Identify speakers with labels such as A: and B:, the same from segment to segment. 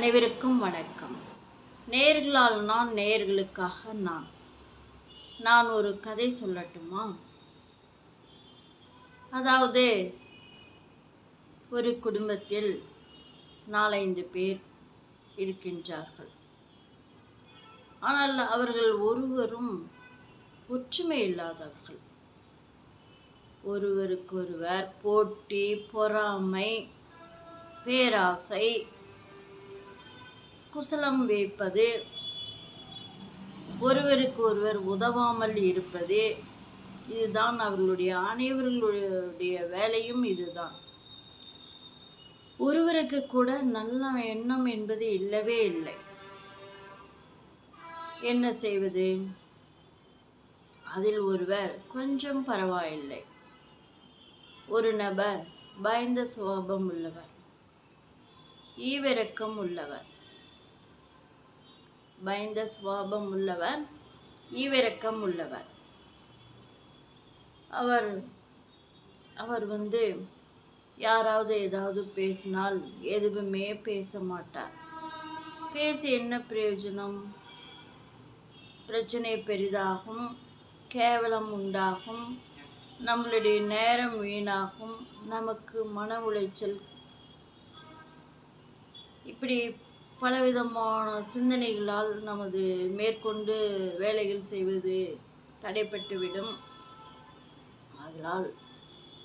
A: அனைவருக்கும் வணக்கம். நேர்களால் நான், நேர்களுக்காக நான் ஒரு கதை சொல்லட்டுமா? அதாவது, ஒரு குடும்பத்தில் 4-5 பேர் இருக்கின்றார்கள். ஆனால் அவர்கள் ஒருவரும் ஒற்றுமை இல்லாதவர்கள். ஒருவருக்கொருவர் போட்டி, பொறாமை, பேராசை, குசலம் வைப்பது, ஒருவருக்கு ஒருவர் உதவாமல் இருப்பது, இதுதான் அவர்களுடைய அனைவர்களுடைய வேலையும். இதுதான். ஒருவருக்கு கூட நல்ல எண்ணம் என்பது இல்லவே இல்லை. என்ன செய்வது? அதில் ஒருவர் கொஞ்சம் பரவாயில்லை. ஒரு நபர் பயந்த சுபாவம் உள்ளவர், ஈவிரக்கம் உள்ளவர். பயந்த சுபாவம் உள்ளவர், ஈவிரக்கம் உள்ளவர். அவர் யாராவது ஏதாவது பேசினால் எதுவுமே பேச மாட்டார். பேசி என்ன பிரயோஜனம்? பிரச்சனை பெரிதாகும், கேவலம் உண்டாகும், நம்மளுடைய நேரம் வீணாகும், நமக்கு மன உளைச்சல், இப்படி பலவிதமான சிந்தனைகளால் நமது மேற்கொண்டு வேலைகள் செய்வது தடைப்பட்டுவிடும். அதனால்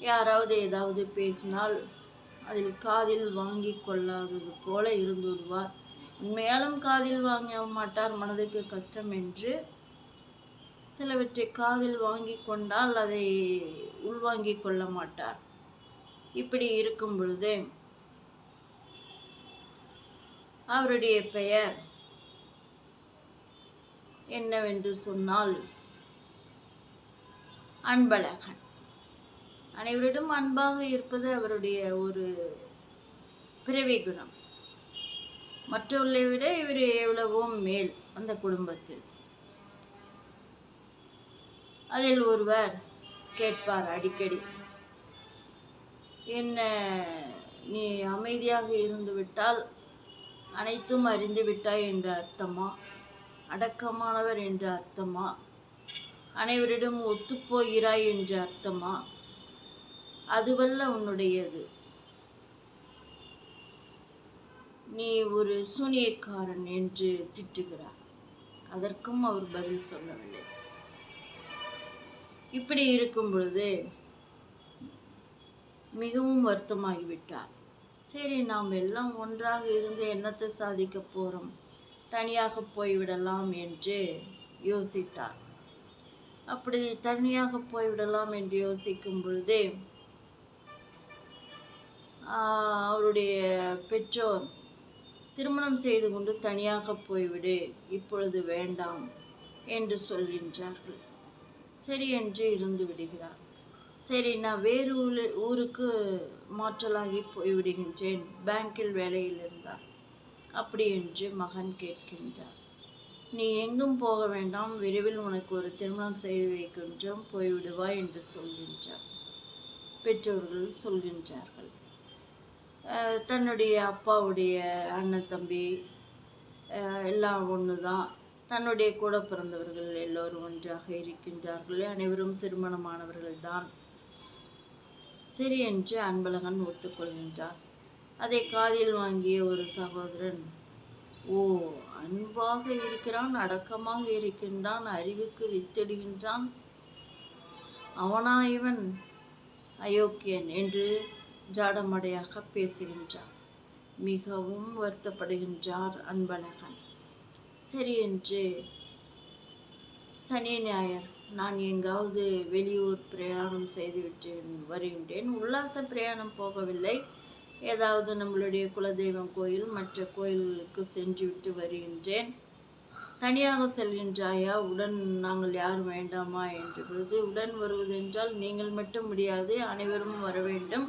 A: யாராவது ஏதாவது பேசினால் அதில் காதில் வாங்கி கொள்ளாதது போல இருந்து விடுவார். உண்மையாலும் காதில் வாங்க மாட்டார். மனதுக்கு கஷ்டம் என்று சிலவற்றை காதில் வாங்கி கொண்டால் அதை உள்வாங்கிக் கொள்ள மாட்டார். இப்படி இருக்கும் பொழுது அவருடைய பெயர் என்னவென்று சொன்னால் அன்பழகன். அனைவரிடம் அன்பாக இருப்பது அவருடைய ஒரு பிறவி குணம். மற்றவர்களை விட இவர் எவ்வளவோ மேல் அந்த குடும்பத்தில். அதில் ஒருவர் கேட்பார் அடிக்கடி, என்ன நீ அமைதியாக இருந்து விட்டால் அனைத்தும் அறிந்து விட்டாய் என்ற அர்த்தமா? அடக்கமானவர் என்ற அர்த்தமா? அனைவரிடம் ஒத்துப்போகிறாய் என்ற அர்த்தமா? அதுவல்ல உன்னுடையது. நீ ஒரு சூனியக்காரன் என்று திட்டுகிறார். அதற்கும் அவர் பதில் சொல்லவில்லை. இப்படி இருக்கும் பொழுது மிகவும் வருத்தமாகிவிட்டார். சரி, நாம் எல்லாம் ஒன்றாக இருந்து என்னத்தை சாதிக்க போகிறோம், தனியாக போய்விடலாம் என்று யோசித்தார். அப்படி தனியாக போய்விடலாம் என்று யோசிக்கும் பொழுது அவருடைய பெற்றோர் திருமணம் செய்து கொண்டு தனியாக போய்விடு, இப்பொழுது வேண்டாம் என்று சொல்கின்றார்கள். சரி என்று இருந்து விடுகிறார். சரி, நான் வேறு ஊருக்கு மாற்றலாகி போய்விடுகின்றேன், பேங்கில் வேலையில் இருந்தார். அப்படி என்று மகன் கேட்கின்றார். நீ எங்கும் போக வேண்டாம், விரைவில் உனக்கு ஒரு திருமணம் செய்து வைக்கின்றோம், போய்விடுவாய் என்று சொல்கின்றார். பெற்றோர்கள் சொல்கின்றார்கள். தன்னுடைய அப்பாவுடைய அண்ணன் தம்பி எல்லாம் ஒன்று தான். தன்னுடைய கூட பிறந்தவர்கள் எல்லோரும் ஒன்றாக இருக்கின்றார்கள். அனைவரும் திருமணமானவர்கள்தான். சரி என்று அன்பழகன் ஒத்துக்கொள்கின்றார். அதை காதில் வாங்கிய ஒரு சகோதரன், ஓ, அன்பாக இருக்கிறான், அடக்கமாக இருக்கின்றான், அறிவுக்கு வித்திடுகின்றான், அவனா இவன் அயோக்கியன் என்று ஜாடமடையாக பேசுகின்றார். மிகவும் வருத்தப்படுகின்றார் அன்பழகன். சரி என்று சனி ஞாயிறு நான் எங்காவது வெளியூர் பிரயாணம் செய்துவிட்டு வருகின்றேன். உல்லாச பிரயாணம் போகவில்லை, ஏதாவது நம்மளுடைய குலதெய்வம் கோயில் மற்ற கோயில்களுக்கு சென்று விட்டு வருகின்றேன். தனியாக செல்கின்றாயா? உடன் நாங்கள் யாரும் வேண்டாமா என்ற பொழுது, உடன் வருவதென்றால் நீங்கள் மட்டும் முடியாது, அனைவரும் வர வேண்டும்.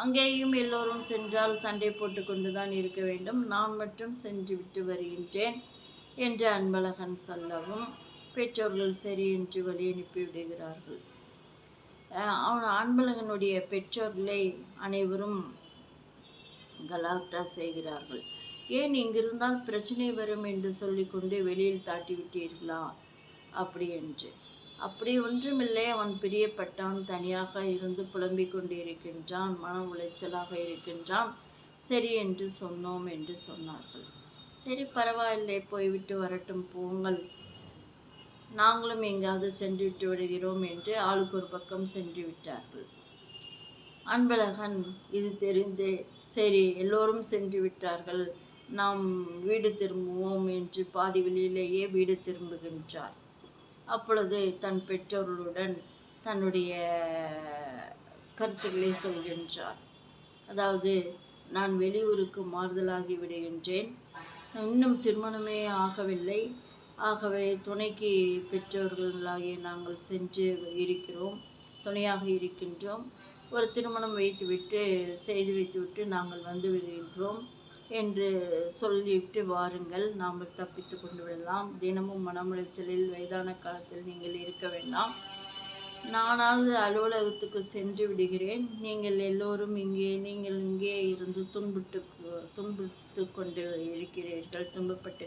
A: அங்கேயும் எல்லோரும் சென்றால் சண்டை போட்டு கொண்டுதான் இருக்க வேண்டும். நான் மட்டும் சென்று விட்டு வருகின்றேன் என்று அன்பழகன் சொல்லவும் பெற்றோர்கள் சரி என்று வழி அனுப்பி விடுகிறார்கள். அன்பழகனுடைய பெற்றோர்களை அனைவரும் கலாட்டா செய்கிறார்கள். ஏன் இங்கிருந்தால் பிரச்சனை வரும் என்று சொல்லிக்கொண்டு வெளியில் தாட்டிவிட்டீர்களா அப்படி என்று. அப்படி ஒன்றுமில்லை, அவன் பிரியப்பட்டான், தனியாக இருந்து புலம்பிக் கொண்டிருக்கின்றான், மன உளைச்சலாக இருக்கின்றான், சரி என்று சொன்னோம் என்று சொன்னார்கள். சரி, பரவாயில்லை, போய்விட்டு வரட்டும், போங்கள், நாங்களும் எங்காவது சென்று விட்டு விடுகிறோம் என்று ஆளுக்கு ஒரு பக்கம் சென்று விட்டார்கள். அன்பழகன் இது தெரிந்து, சரி எல்லோரும் சென்று விட்டார்கள், நாம் வீடு திரும்புவோம் என்று பாதி வழியிலேயே வீடு திரும்புகின்றார். அப்பொழுது தன் பெற்றோர்களுடன் தன்னுடைய கருத்துக்களை சொல்கின்றார். அதாவது, நான் வெளியூருக்கு மாறுதலாகி விடுகின்றேன், இன்னும் திருமணமே ஆகவில்லை, ஆகவே துணைக்கு பெற்றோர்களாகிய நாங்கள் சென்று இருக்கிறோம், துணையாக இருக்கின்றோம், ஒரு திருமணம் செய்து வைத்துவிட்டு நாங்கள் வந்து விடுகின்றோம் என்று சொல்லிவிட்டு வாருங்கள், நாம் தப்பித்து கொண்டு விடலாம், தினமும் மனமுளைச்சலில் வயதான காலத்தில் நீங்கள் இருக்க வேண்டாம், நானாவது அலுவலகத்துக்கு சென்று விடுகிறேன், நீங்கள் எல்லோரும் இங்கே இருந்து துன்பப்பட்டு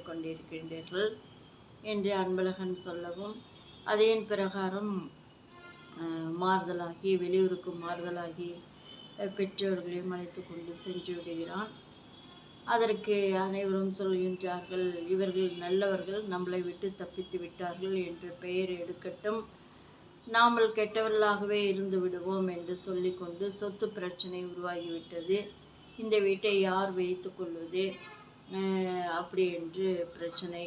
A: கொண்டிருக்கின்றீர்கள் என்று அன்பழகன் சொல்லவும், அதன் பிரகாரம் வெளியூருக்கு மாறுதலாகி பெற்றோர்களையும் அழைத்து கொண்டு சென்று விடுகிறான். அதற்கு அனைவரும் சொல்கின்றார்கள், இவர்கள் நல்லவர்கள், நம்மளை விட்டு தப்பித்து விட்டார்கள் என்ற பெயர் எடுக்கட்டும், நாமல் கெட்டவர்களாகவே இருந்து விடுவோம் என்று சொல்லிக்கொண்டு சொத்து பிரச்சனை உருவாகிவிட்டது, இந்த வீட்டை யார் வைத்து கொள்வது அப்படி என்று பிரச்சனை.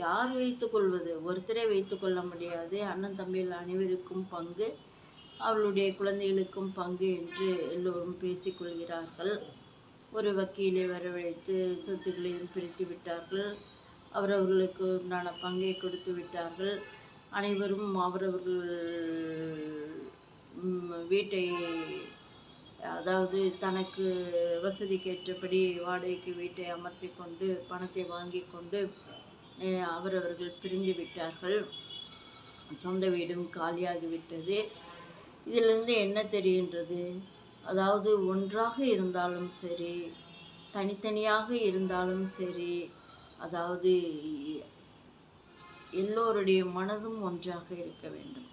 A: யார் வைத்து கொள்வது? ஒருத்தரே வைத்து கொள்ள முடியாது, அண்ணன் தம்பியில் அனைவருக்கும் பங்கு, அவளுடைய குழந்தைகளுக்கும் பங்கு என்று எல்லோரும் பேசிக்கொள்கிறார்கள். ஒரு வக்கீலை வரவழைத்து சொத்துக்களையும் பிரித்து விட்டார்கள், அவரவர்களுக்கு உண்டான பங்கை கொடுத்து விட்டார்கள். அனைவரும் அவரவர்கள் வீட்டை, அதாவது தனக்கு வசதிக்கேற்றபடி வாடகைக்கு வீட்டை அமர்த்தி கொண்டு பணத்தை வாங்கி கொண்டு அவரவர்கள் பிரிந்து விட்டார்கள். சொந்த வீடும் காலியாகிவிட்டது. இதிலிருந்து என்ன தெரிகின்றது? அதாவது ஒன்றாக இருந்தாலும் சரி, தனித்தனியாக இருந்தாலும் சரி, அதாவது எல்லோருடைய மனதும் ஒன்றாக இருக்க வேண்டும்,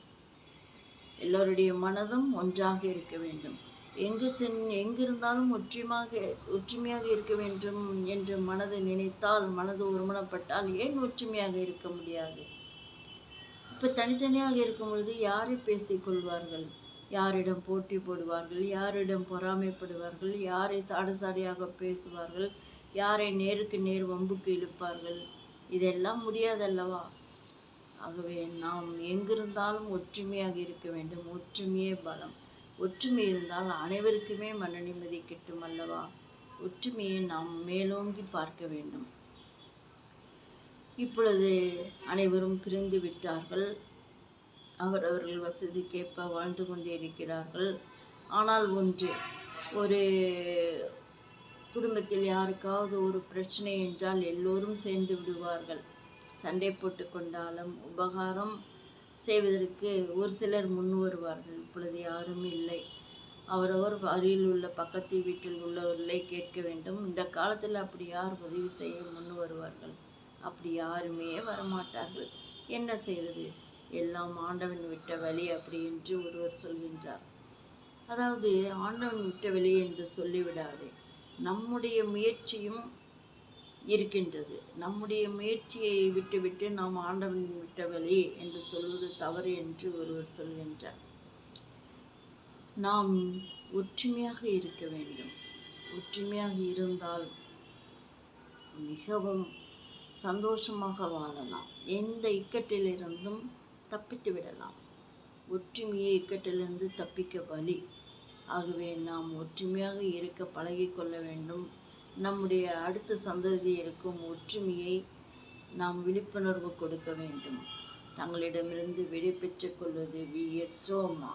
A: எல்லோருடைய மனதும் ஒன்றாக இருக்க வேண்டும். எங்கிருந்தாலும் ஒற்றுமையாக இருக்க வேண்டும் என்று மனது நினைத்தால், மனது ஒருமனப்பட்டால் ஏன் ஒற்றுமையாக இருக்க முடியாது? இப்போ தனித்தனியாக இருக்கும் பொழுது யாரை பேசிக்கொள்வார்கள்? யாரிடம் போட்டி போடுவார்கள்? யாரிடம் பொறாமைப்படுவார்கள்? யாரை சாடையாக பேசுவார்கள்? யாரை நேருக்கு நேர் வம்புக்கு இழுப்பார்கள்? இதெல்லாம் முடியாதல்லவா? ஆகவே நாம் எங்கிருந்தாலும் ஒற்றுமையாக இருக்க வேண்டும். ஒற்றுமையே பலம். ஒற்றுமை இருந்தால் அனைவருக்குமே மன நிம்மதி கிட்டும் அல்லவா? ஒற்றுமையை நாம் மேலோங்கி பார்க்க வேண்டும். இப்பொழுது அனைவரும் பிரிந்து விட்டார்கள், அவரவர்கள் வசதிக்கேற்ப வாழ்ந்து கொண்டே இருக்கிறார்கள். ஆனால் ஒரு குடும்பத்தில் யாருக்காவது ஒரு பிரச்சனை என்றால் எல்லோரும் சேர்ந்து விடுவார்கள். சண்டை போட்டு கொண்டாலும் உபகாரம் செய்வதற்கு ஒரு சிலர் முன் வருவார்கள். இப்பொழுது யாரும் இல்லை. அவரவர் அருகில் உள்ள பக்கத்து வீட்டில் உள்ளவர்களை கேட்க வேண்டும். இந்த காலத்தில் அப்படி யார் உதவி செய்ய முன் வருவார்கள்? அப்படி யாருமே வரமாட்டார்கள். என்ன செய்வது? எல்லாம் ஆண்டவன் விட்ட வழி அப்படி என்று ஒருவர் சொல்கின்றார். அதாவது ஆண்டவன் விட்ட வழி என்று சொல்லிவிடாதே, நம்முடைய முயற்சியும் இருக்கின்றது. நம்முடைய முயற்சியை விட்டுவிட்டு நாம் ஆண்டவன் விட்ட வழி என்று சொல்வது தவறு என்று ஒருவர் சொல்கின்றார். நாம் ஒற்றுமையாக இருக்க வேண்டும். ஒற்றுமையாக இருந்தால் மிகவும் சந்தோஷமாக வாழலாம். எந்த இக்கட்டிலிருந்தும் தப்பித்து விடலாம். ஒற்றுமையை இக்கட்டிலிருந்து தப்பிக்க வழி. ஆகவே நாம் ஒற்றுமையாக இருக்க பழகிக்கொள்ள வேண்டும். நம்முடைய அடுத்த சந்ததியருக்கும் ஒற்றுமையை நாம் விழிப்புணர்வு கொடுக்க வேண்டும். தங்களிடமிருந்து விடை பெற்றுக் கொள்வது வி.எஸ். ரோமா.